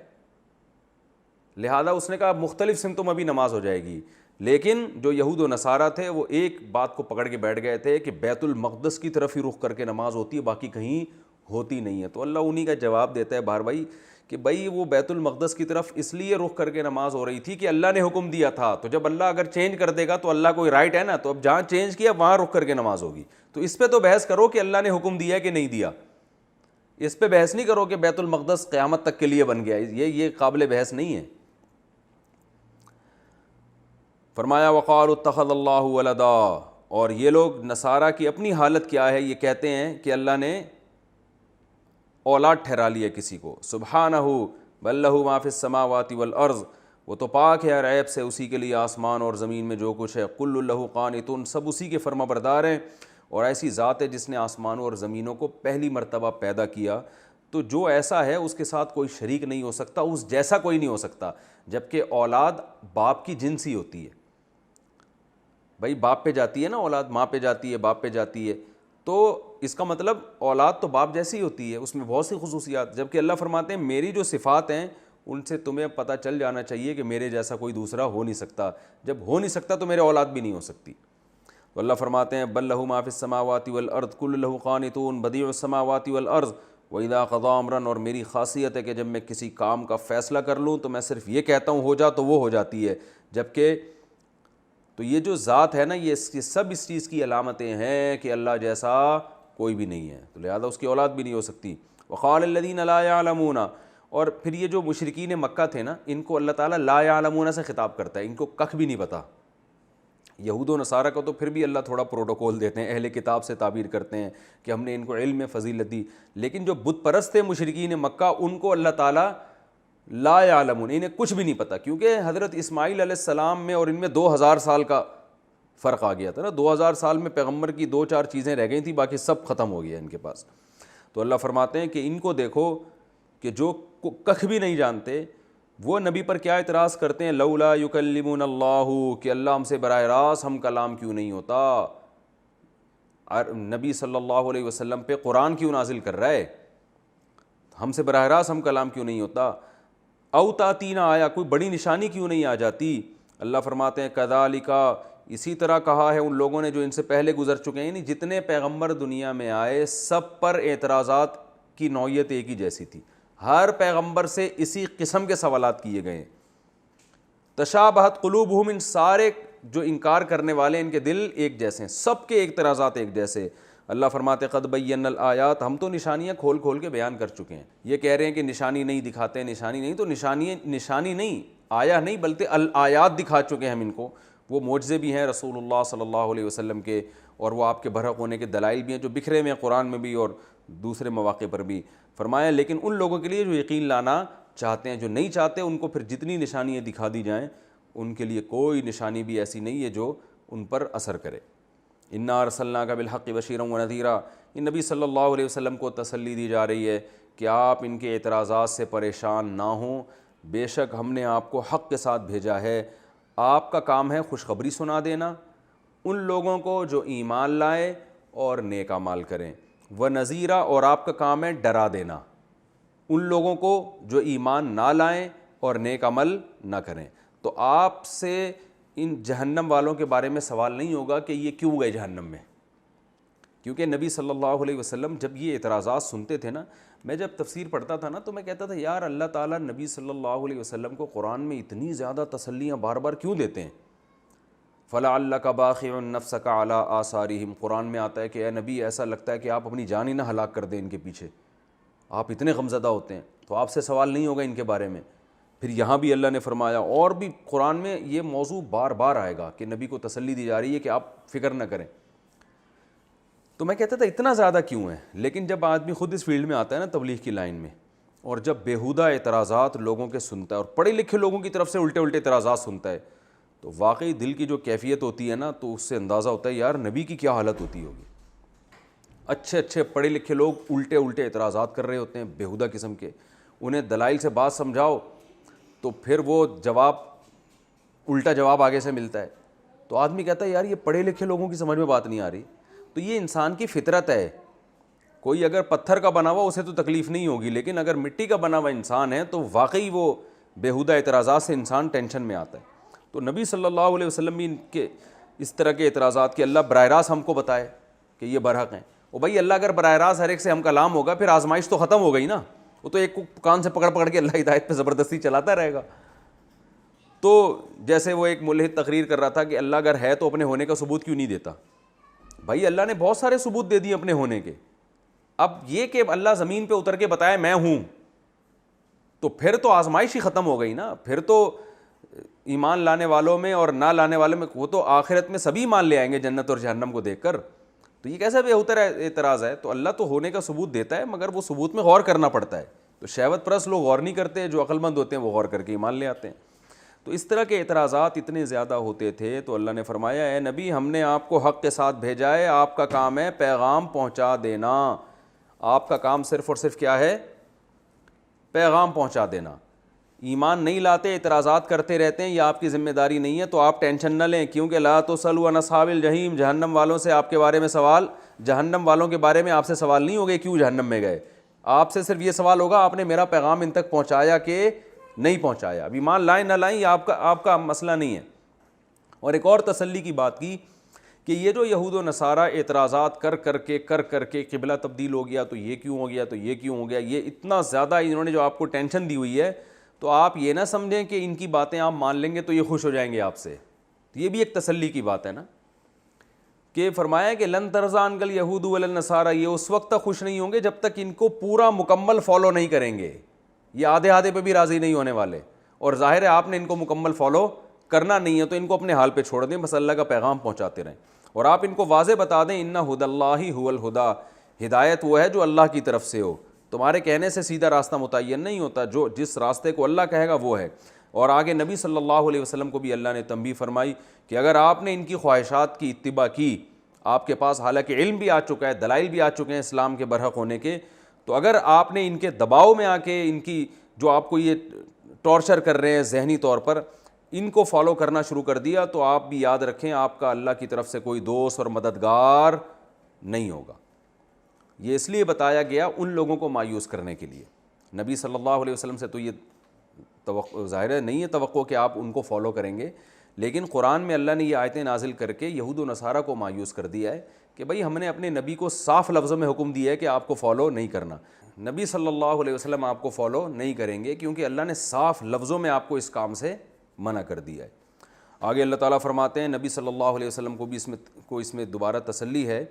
لہذا اس نے کہا مختلف سمتوں میں بھی نماز ہو جائے گی. لیکن جو یہود و نصارہ تھے وہ ایک بات کو پکڑ کے بیٹھ گئے تھے کہ بیت المقدس کی طرف ہی رخ کر کے نماز ہوتی ہے, باقی کہیں ہوتی نہیں ہے. تو اللہ انہی کا جواب دیتا ہے بار بھائی کہ بھائی وہ بیت المقدس کی طرف اس لیے رخ کر کے نماز ہو رہی تھی کہ اللہ نے حکم دیا تھا, تو جب اللہ اگر چینج کر دے گا تو اللہ کوئی رائٹ ہے نا, تو اب جہاں چینج کیا وہاں رخ کر کے نماز ہوگی. تو اس پہ تو بحث کرو کہ اللہ نے حکم دیا کہ نہیں دیا, اس پہ بحث نہیں کرو کہ بیت المقدس قیامت تک کے لیے بن گیا, یہ قابل بحث نہیں ہے. فرمایا وقالوا اتخذ اللہ ولدا, اور یہ لوگ نصارہ کی اپنی حالت کیا ہے, یہ کہتے ہیں کہ اللہ نے اولاد ٹھہرا لیا کسی کو. سبحانہ بل لہ ما فی السماوات والارض, وہ تو پاک ہے ہر عیب سے, اسی کے لیے آسمان اور زمین میں جو کچھ ہے. کل لہ قانتون, سب اسی کے فرما بردار ہیں. اور ایسی ذات ہے جس نے آسمانوں اور زمینوں کو پہلی مرتبہ پیدا کیا, تو جو ایسا ہے اس کے ساتھ کوئی شریک نہیں ہو سکتا, اس جیسا کوئی نہیں ہو سکتا. جبکہ اولاد باپ کی جنسی ہوتی ہے, بھائی باپ پہ جاتی ہے نا اولاد, ماں پہ جاتی ہے, باپ پہ جاتی ہے, تو اس کا مطلب اولاد تو باپ جیسی ہوتی ہے, اس میں بہت سی خصوصیات. جبکہ اللہ فرماتے ہیں میری جو صفات ہیں ان سے تمہیں پتہ چل جانا چاہیے کہ میرے جیسا کوئی دوسرا ہو نہیں سکتا. جب ہو نہیں سکتا تو میرے اولاد بھی نہیں ہو سکتی. تو اللہ فرماتے ہیں بل لہ ما فی السماوات والارض کل لہ قانتون بدیع السماوات والارض واذا قضى امرا, اور میری خاصیت ہے کہ جب میں کسی کام کا فیصلہ کر لوں تو میں صرف یہ کہتا ہوں ہو جا تو وہ ہو جاتی ہے. جبکہ تو یہ جو ذات ہے نا, یہ سب اس چیز کی علامتیں ہیں کہ اللہ جیسا کوئی بھی نہیں ہے, تو لہذا اس کی اولاد بھی نہیں ہو سکتی. وقال الذین لا یعلمون, اور پھر یہ جو مشرکین مکہ تھے نا, ان کو اللہ تعالیٰ لا یعلمون سے خطاب کرتا ہے, ان کو ککھ بھی نہیں پتا. یہود و نصارہ کو تو پھر بھی اللہ تھوڑا پروٹوکول دیتے ہیں, اہل کتاب سے تعبیر کرتے ہیں کہ ہم نے ان کو علم میں فضیلت دی. لیکن جو بت پرست تھے مشرکین مکہ, ان کو اللہ تعالیٰ لا یعلمون, انہیں کچھ بھی نہیں پتا, کیونکہ حضرت اسماعیل علیہ السلام میں اور ان میں 2000 سال کا فرق آ گیا تھا نا. 2000 سال میں پیغمبر کی 2-4 چیزیں رہ گئی تھیں, باقی سب ختم ہو گیا ان کے پاس. تو اللہ فرماتے ہیں کہ ان کو دیکھو کہ جو ککھ بھی نہیں جانتے وہ نبی پر کیا اعتراض کرتے ہیں, لولا یکلمون اللہ, کہ اللہ ہم سے براہ راست ہم کلام کیوں نہیں ہوتا, نبی صلی اللہ علیہ وسلم پہ قرآن کیوں نازل کر رہا ہے, ہم سے براہ راست ہم کلام کیوں نہیں ہوتا. او تاتینا آیا, کوئی بڑی نشانی کیوں نہیں آ جاتی. اللہ فرماتے ہیں کذالک, اسی طرح کہا ہے ان لوگوں نے جو ان سے پہلے گزر چکے ہیں, یعنی جتنے پیغمبر دنیا میں آئے سب پر اعتراضات کی نوعیت ایک ہی جیسی تھی. ہر پیغمبر سے اسی قسم کے سوالات کیے گئے. تشابہت قلوبہم, ان سارے جو انکار کرنے والے ان کے دل ایک جیسے ہیں, سب کے اعتراضات ایک جیسے. اللہ فرماتے قد بینا الآیات, ہم تو نشانیاں کھول کھول کے بیان کر چکے ہیں. یہ کہہ رہے ہیں کہ نشانی نہیں دکھاتے, نشانی نہیں, تو نشانی نہیں, آیا نہیں بلکہ الآیات دکھا چکے ہیں ہم ان کو. وہ معجزے بھی ہیں رسول اللہ صلی اللہ علیہ وسلم کے, اور وہ آپ کے برحق ہونے کے دلائل بھی ہیں جو بکھرے ہوئے ہیں قرآن میں بھی اور دوسرے مواقع پر بھی. فرمایا لیکن ان لوگوں کے لیے جو یقین لانا چاہتے ہیں، جو نہیں چاہتے ان کو پھر جتنی نشانیاں دکھا دی جائیں ان کے لیے کوئی نشانی بھی ایسی نہیں ہے جو ان پر اثر کرے۔ انا ارسلناک بالحق بشیرا ونذیرا، یہ نبی صلی اللہ علیہ وسلم کو تسلی دی جا رہی ہے کہ آپ ان کے اعتراضات سے پریشان نہ ہوں، بے شک ہم نے آپ کو حق کے ساتھ بھیجا ہے، آپ کا کام ہے خوشخبری سنا دینا ان لوگوں کو جو ایمان لائے اور نیک اعمال کریں، ونذیرا، اور آپ کا کام ہے ڈرا دینا ان لوگوں کو جو ایمان نہ لائیں اور نیک عمل نہ کریں۔ تو آپ سے ان جہنم والوں کے بارے میں سوال نہیں ہوگا کہ یہ کیوں گئے جہنم میں، کیونکہ نبی صلی اللہ علیہ وسلم جب یہ اعتراضات سنتے تھے نا، میں جب تفسیر پڑھتا تھا نا تو میں کہتا تھا یار اللہ تعالیٰ نبی صلی اللہ علیہ وسلم کو قرآن میں اتنی زیادہ تسلیاں بار بار کیوں دیتے ہیں؟ فَلَعَلَّكَ بَاخِعٌ نَفْسَكَ عَلَىٰ آثَارِهِمْ، قرآن میں آتا ہے کہ اے نبی ایسا لگتا ہے کہ آپ اپنی جان ہی نہ ہلاک کر دیں ان کے پیچھے، آپ اتنے غمزدہ ہوتے ہیں، تو آپ سے سوال نہیں ہوگا ان کے بارے میں۔ پھر یہاں بھی اللہ نے فرمایا، اور بھی قرآن میں یہ موضوع بار بار آئے گا کہ نبی کو تسلی دی جا رہی ہے کہ آپ فکر نہ کریں۔ تو میں کہتا تھا اتنا زیادہ کیوں ہے؟ لیکن جب آدمی خود اس فیلڈ میں آتا ہے نا تبلیغ کی لائن میں، اور جب بیہودہ اعتراضات لوگوں کے سنتا ہے اور پڑھے لکھے لوگوں کی طرف سے الٹے الٹے اعتراضات سنتا ہے، تو واقعی دل کی جو کیفیت ہوتی ہے نا، تو اس سے اندازہ ہوتا ہے یار نبی کی کیا حالت ہوتی ہوگی۔ اچھے اچھے پڑھے لکھے لوگ الٹے الٹے اعتراضات کر رہے ہوتے ہیں بیہودہ قسم کے، انہیں دلائل سے بات سمجھاؤ تو پھر وہ جواب الٹا جواب آگے سے ملتا ہے، تو آدمی کہتا ہے یار یہ پڑھے لکھے لوگوں کی سمجھ میں بات نہیں آ رہی۔ تو یہ انسان کی فطرت ہے، کوئی اگر پتھر کا بنا ہوا اسے تو تکلیف نہیں ہوگی، لیکن اگر مٹی کا بنا ہوا انسان ہے تو واقعی وہ بیہودہ اعتراضات سے انسان ٹینشن میں آتا ہے۔ تو نبی صلی اللہ علیہ وسلم بھی ان کے اس طرح کے اعتراضات کہ اللہ براہ راست ہم کو بتائے کہ یہ برحق ہیں، وہ بھائی اللہ اگر براہ راست ہر ایک سے ہم کلام ہوگا پھر آزمائش تو ختم ہو گئی نا، وہ تو ایک کو کان سے پکڑ پکڑ کے اللہ ہدایت پہ زبردستی چلاتا رہے گا۔ تو جیسے وہ ایک ملحد تقریر کر رہا تھا کہ اللہ اگر ہے تو اپنے ہونے کا ثبوت کیوں نہیں دیتا؟ بھائی اللہ نے بہت سارے ثبوت دے دیے اپنے ہونے کے، اب یہ کہ اللہ زمین پہ اتر کے بتائے میں ہوں، تو پھر تو آزمائش ہی ختم ہو گئی نا، پھر تو ایمان لانے والوں میں اور نہ لانے والوں میں وہ تو آخرت میں سبھی مان لے آئیں گے جنت اور جہنم کو دیکھ کر۔ تو یہ کیسا بےہوتر اعتراض ہے؟ تو اللہ تو ہونے کا ثبوت دیتا ہے مگر وہ ثبوت میں غور کرنا پڑتا ہے، تو شہوت پرست لوگ غور نہیں کرتے، جو عقل مند ہوتے ہیں وہ غور کر کے ایمان لے آتے ہیں۔ تو اس طرح کے اعتراضات اتنے زیادہ ہوتے تھے، تو اللہ نے فرمایا اے نبی ہم نے آپ کو حق کے ساتھ بھیجا ہے، آپ کا کام ہے پیغام پہنچا دینا، آپ کا کام صرف اور صرف کیا ہے؟ پیغام پہنچا دینا۔ ایمان نہیں لاتے، اعتراضات کرتے رہتے ہیں، یہ آپ کی ذمہ داری نہیں ہے، تو آپ ٹینشن نہ لیں، کیونکہ لا تسألوا عن اصحاب الجحیم، جہنم والوں سے آپ کے بارے میں سوال، جہنم والوں کے بارے میں آپ سے سوال نہیں ہوگا کیوں جہنم میں گئے، آپ سے صرف یہ سوال ہوگا آپ نے میرا پیغام ان تک پہنچایا کہ نہیں پہنچایا۔ اب ایمان لائیں نہ لائیں یہ آپ کا مسئلہ نہیں ہے۔ اور ایک اور تسلی کی بات کی کہ یہ جو یہود و نصارہ اعتراضات کر کر کے قبلہ تبدیل ہو گیا تو یہ کیوں ہو گیا، تو یہ کیوں ہو گیا، یہ اتنا زیادہ انہوں نے جو آپ کو ٹینشن دی ہوئی ہے، تو آپ یہ نہ سمجھیں کہ ان کی باتیں آپ مان لیں گے تو یہ خوش ہو جائیں گے آپ سے۔ یہ بھی ایک تسلی کی بات ہے نا، کہ فرمایا کہ لن ترضی عنک الیہود ولا النصارى، یہ اس وقت تک خوش نہیں ہوں گے جب تک ان کو پورا مکمل فالو نہیں کریں گے، یہ آدھے آدھے پہ بھی راضی نہیں ہونے والے، اور ظاہر ہے آپ نے ان کو مکمل فالو کرنا نہیں ہے تو ان کو اپنے حال پہ چھوڑ دیں، بس اللہ کا پیغام پہنچاتے رہیں، اور آپ ان کو واضح بتا دیں ان ھدی اللہ ھو الھدی، ہدایت وہ ہے جو اللہ کی طرف سے ہو، تمہارے کہنے سے سیدھا راستہ متعین نہیں ہوتا، جو جس راستے کو اللہ کہے گا وہ ہے۔ اور آگے نبی صلی اللہ علیہ وسلم کو بھی اللہ نے تنبیہ فرمائی کہ اگر آپ نے ان کی خواہشات کی اتباع کی، آپ کے پاس حالانکہ علم بھی آ چکا ہے، دلائل بھی آ چکے ہیں اسلام کے برحق ہونے کے، تو اگر آپ نے ان کے دباؤ میں آ کے ان کی جو آپ کو یہ ٹارچر کر رہے ہیں ذہنی طور پر، ان کو فالو کرنا شروع کر دیا، تو آپ بھی یاد رکھیں آپ کا اللہ کی طرف سے کوئی دوست اور مددگار نہیں ہوگا۔ یہ اس لیے بتایا گیا ان لوگوں کو مایوس کرنے کے لیے، نبی صلی اللہ علیہ وسلم سے تو یہ توقع ظاہر نہیں ہے توقع کہ آپ ان کو فالو کریں گے، لیکن قرآن میں اللہ نے یہ آیتیں نازل کر کے یہود و نصارہ کو مایوس کر دیا ہے کہ بھائی ہم نے اپنے نبی کو صاف لفظوں میں حکم دیا ہے کہ آپ کو فالو نہیں کرنا، نبی صلی اللہ علیہ وسلم آپ کو فالو نہیں کریں گے کیونکہ اللہ نے صاف لفظوں میں آپ کو اس کام سے منع کر دیا ہے۔ آگے اللہ تعالیٰ فرماتے ہیں نبی صلی اللہ علیہ وسلم کو بھی اس میں دوبارہ تسلی ہے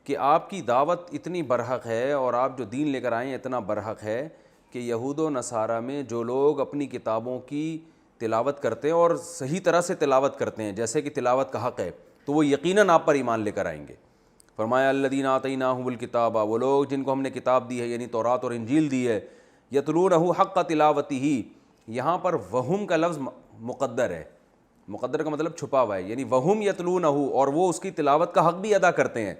کہ آپ کی دعوت اتنی برحق ہے اور آپ جو دین لے کر آئے ہیں اتنا برحق ہے کہ یہود و نصارہ میں جو لوگ اپنی کتابوں کی تلاوت کرتے ہیں اور صحیح طرح سے تلاوت کرتے ہیں جیسے کہ تلاوت کا حق ہے، تو وہ یقیناً آپ پر ایمان لے کر آئیں گے۔ فرمایا الذین آتیناہم الکتاب، وہ لوگ جن کو ہم نے کتاب دی ہے یعنی تورات اور انجیل دی ہے، یتلونہ حق تلاوتہ، یہاں پر وہم کا لفظ مقدر ہے، مقدر کا مطلب چھپا ہوا ہے، یعنی وہم یتلونہ، اور وہ اس کی تلاوت کا حق بھی ادا کرتے ہیں.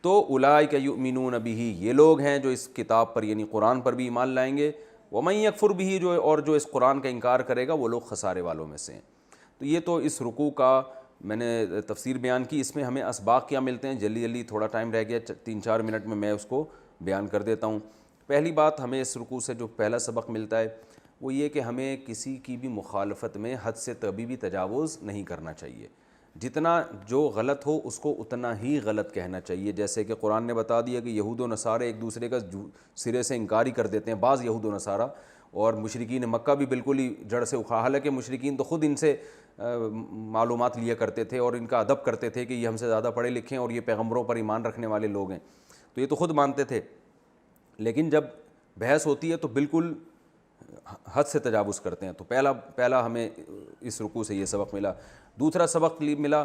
تو اولئک یؤمنون بہ، یہ لوگ ہیں جو اس کتاب پر یعنی قرآن پر بھی ایمان لائیں گے. ومن یکفر بہ، جو اس قرآن کا انکار کرے گا وہ لوگ خسارے والوں میں سے ہیں. تو یہ تو اس رکوع کا میں نے تفسیر بیان کی. اس میں ہمیں اسباق کیا ملتے ہیں، جلدی جلدی تھوڑا ٹائم رہ گیا 3-4 منٹ میں اس کو بیان کر دیتا ہوں. پہلی بات ہمیں اس رکوع سے جو پہلا سبق ملتا ہے وہ یہ کہ ہمیں کسی کی بھی مخالفت میں حد سے کبھی بھی تجاوز نہیں کرنا چاہیے. جتنا جو غلط ہو اس کو اتنا ہی غلط کہنا چاہیے. جیسے کہ قرآن نے بتا دیا کہ یہود و نصارے ایک دوسرے کا سرے سے انکار ہی کر دیتے ہیں، بعض یہود و نصارہ، اور مشرکین مکہ بھی بالکل ہی جڑ سے اکھاڑ. حالانکہ مشرکین تو خود ان سے معلومات لیا کرتے تھے اور ان کا ادب کرتے تھے کہ یہ ہم سے زیادہ پڑھے لکھے ہیں اور یہ پیغمبروں پر ایمان رکھنے والے لوگ ہیں، تو یہ تو خود مانتے تھے. لیکن جب بحث ہوتی ہے تو بالکل حد سے تجاوز کرتے ہیں. تو پہلا ہمیں اس رکوع سے یہ سبق ملا. دوسرا سبق ملا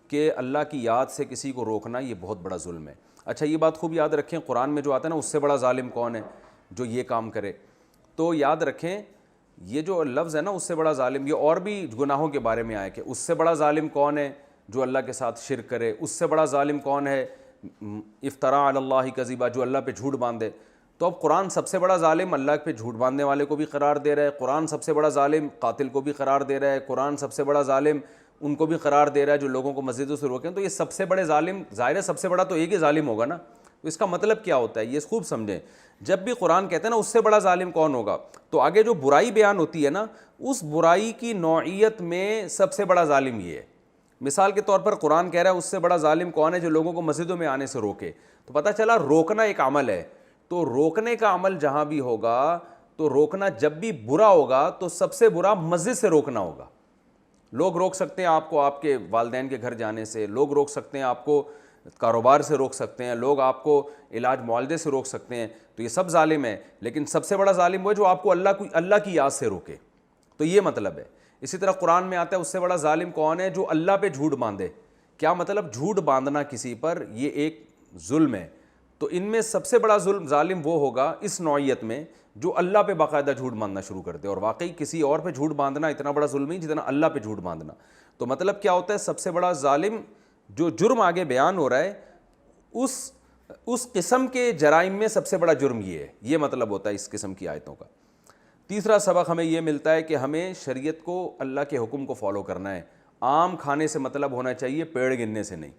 کہ اللہ کی یاد سے کسی کو روکنا یہ بہت بڑا ظلم ہے. اچھا یہ بات خوب یاد رکھیں، قرآن میں جو آتا ہے نا اس سے بڑا ظالم کون ہے جو یہ کام کرے، تو یاد رکھیں یہ جو لفظ ہے نا اس سے بڑا ظالم، یہ اور بھی گناہوں کے بارے میں آئے کہ اس سے بڑا ظالم کون ہے جو اللہ کے ساتھ شرک کرے، اس سے بڑا ظالم کون ہے افتراء علی اللہ کذبا، جو اللہ پہ جھوٹ باندھے. تو اب قرآن سب سے بڑا ظالم اللہ پہ جھوٹ باندھنے والے کو بھی قرار دے رہا ہے، قرآن سب سے بڑا ظالم قاتل کو بھی قرار دے رہا ہے، قرآن سب سے بڑا ظالم ان کو بھی قرار دے رہا ہے جو لوگوں کو مسجدوں سے روکیں. تو یہ سب سے بڑے ظالم، ظاہر ہے سب سے بڑا تو ایک ہی ظالم ہوگا نا. تو اس کا مطلب کیا ہوتا ہے یہ خوب سمجھیں. جب بھی قرآن کہتے ہیں نا اس سے بڑا ظالم کون ہوگا، تو آگے جو برائی بیان ہوتی ہے نا اس برائی کی نوعیت میں سب سے بڑا ظالم یہ ہے. مثال کے طور پر قرآن کہہ رہا ہے اس سے بڑا ظالم کون ہے جو لوگوں کو مسجدوں میں آنے سے روکے. تو پتہ چلا روکنا ایک عمل ہے، تو روکنے کا عمل جہاں بھی ہوگا تو روکنا جب بھی برا ہوگا تو سب سے برا مسجد سے روکنا ہوگا. لوگ روک سکتے ہیں آپ کو آپ کے والدین کے گھر جانے سے، لوگ روک سکتے ہیں آپ کو کاروبار سے روک سکتے ہیں، لوگ آپ کو علاج معالجے سے روک سکتے ہیں، تو یہ سب ظالم ہے. لیکن سب سے بڑا ظالم وہ ہے جو آپ کو اللہ کی یاد سے روکے. تو یہ مطلب ہے. اسی طرح قرآن میں آتا ہے اس سے بڑا ظالم کون ہے جو اللہ پہ جھوٹ باندھے. کیا مطلب؟ جھوٹ باندھنا کسی پر یہ ایک ظلم ہے. تو ان میں سب سے بڑا ظالم وہ ہوگا اس نوعیت میں جو اللہ پہ باقاعدہ جھوٹ باندھنا شروع کر دے. اور واقعی کسی اور پہ جھوٹ باندھنا اتنا بڑا ظلم نہیں جتنا اللہ پہ جھوٹ باندھنا. تو مطلب کیا ہوتا ہے؟ سب سے بڑا ظالم جو جرم آگے بیان ہو رہا ہے اس قسم کے جرائم میں سب سے بڑا جرم یہ ہے. یہ مطلب ہوتا ہے اس قسم کی آیتوں کا. تیسرا سبق ہمیں یہ ملتا ہے کہ ہمیں شریعت کو اللہ کے حکم کو فالو کرنا ہے. آم کھانے سے مطلب ہونا چاہیے، پیڑ گننے سے نہیں.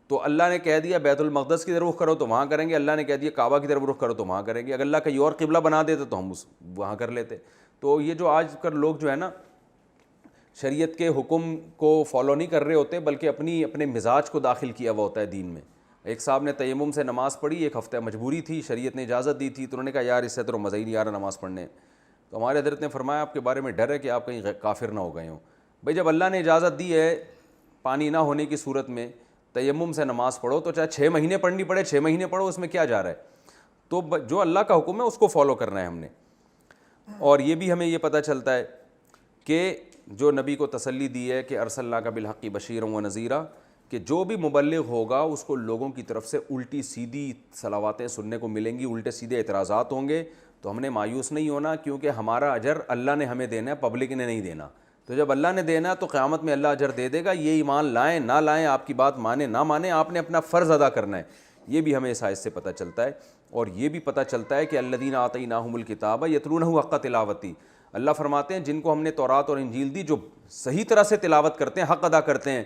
تو اللہ نے کہہ دیا بیت المقدس کی طرف رخ کرو تو وہاں کریں گے، اللہ نے کہہ دیا کعبہ کی طرف رخ کرو تو وہاں کریں گے. اگر اللہ کہیں اور قبلہ بنا دیتے تو ہم وہاں کر لیتے. تو یہ جو آج کل لوگ جو ہے نا شریعت کے حکم کو فالو نہیں کر رہے ہوتے بلکہ اپنے مزاج کو داخل کیا ہوا ہوتا ہے دین میں. ایک صاحب نے تیمم سے نماز پڑھی، ایک ہفتہ مجبوری تھی، شریعت نے اجازت دی تھی، تو انہوں نے کہا یار اس سے تو مزہ ہی نہیں آ رہا نماز پڑھنے. تو ہمارے حضرت نے فرمایا آپ کے بارے میں ڈر ہے کہ آپ کہیں کافر نہ ہو گئے ہوں. بھائی جب اللہ نے اجازت دی ہے پانی نہ ہونے کی صورت میں تیمم سے نماز پڑھو تو چاہے 6 مہینے پڑھنی پڑے 6 مہینے پڑھو، اس میں کیا جا رہا ہے. تو جو اللہ کا حکم ہے اس کو فالو کرنا ہے ہم نے. اور یہ بھی ہمیں یہ پتہ چلتا ہے کہ جو نبی کو تسلی دی ہے کہ ارسلناک بالحق بشیرا و نذیرا، کہ جو بھی مبلغ ہوگا اس کو لوگوں کی طرف سے الٹی سیدھی صلواتیں سننے کو ملیں گی، الٹے سیدھے اعتراضات ہوں گے. تو ہم نے مایوس نہیں ہونا کیونکہ ہمارا اجر اللہ نے ہمیں دینا ہے، پبلک نے نہیں دینا. تو جب اللہ نے دینا تو قیامت میں اللہ اجر دے دے گا. یہ ایمان لائیں نہ لائیں، آپ کی بات مانیں نہ مانیں، آپ نے اپنا فرض ادا کرنا ہے. یہ بھی ہمیں اس آیت سے پتہ چلتا ہے. اور یہ بھی پتہ چلتا ہے کہ الذین آتیناہم الکتاب یتلونہ حق تلاوتہ، اللہ فرماتے ہیں جن کو ہم نے تورات اور انجیل دی جو صحیح طرح سے تلاوت کرتے ہیں، حق ادا کرتے ہیں،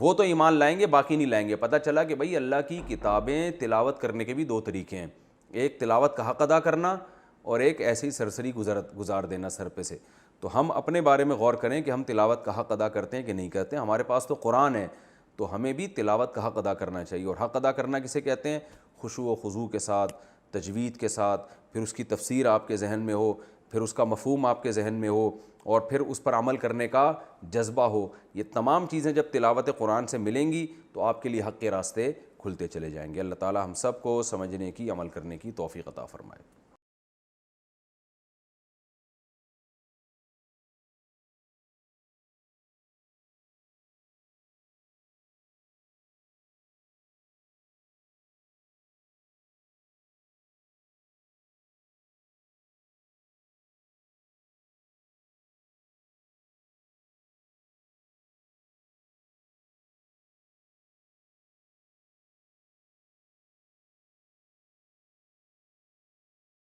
وہ تو ایمان لائیں گے، باقی نہیں لائیں گے. پتہ چلا کہ بھئی اللہ کی کتابیں تلاوت کرنے کے بھی 2 طریقے ہیں، ایک تلاوت کا حق ادا کرنا اور ایک ایسی سرسری گزار دینا سر پہ سے. تو ہم اپنے بارے میں غور کریں کہ ہم تلاوت کا حق ادا کرتے ہیں کہ نہیں کرتے ہیں. ہمارے پاس تو قرآن ہے تو ہمیں بھی تلاوت کا حق ادا کرنا چاہیے. اور حق ادا کرنا کسے کہتے ہیں؟ خشوع و خضوع کے ساتھ، تجوید کے ساتھ، پھر اس کی تفسیر آپ کے ذہن میں ہو، پھر اس کا مفہوم آپ کے ذہن میں ہو، اور پھر اس پر عمل کرنے کا جذبہ ہو. یہ تمام چیزیں جب تلاوت قرآن سے ملیں گی تو آپ کے لیے حق کے راستے کھلتے چلے جائیں گے. اللہ تعالی ہم سب کو سمجھنے کی، عمل کرنے کی توفیق عطا فرمائے.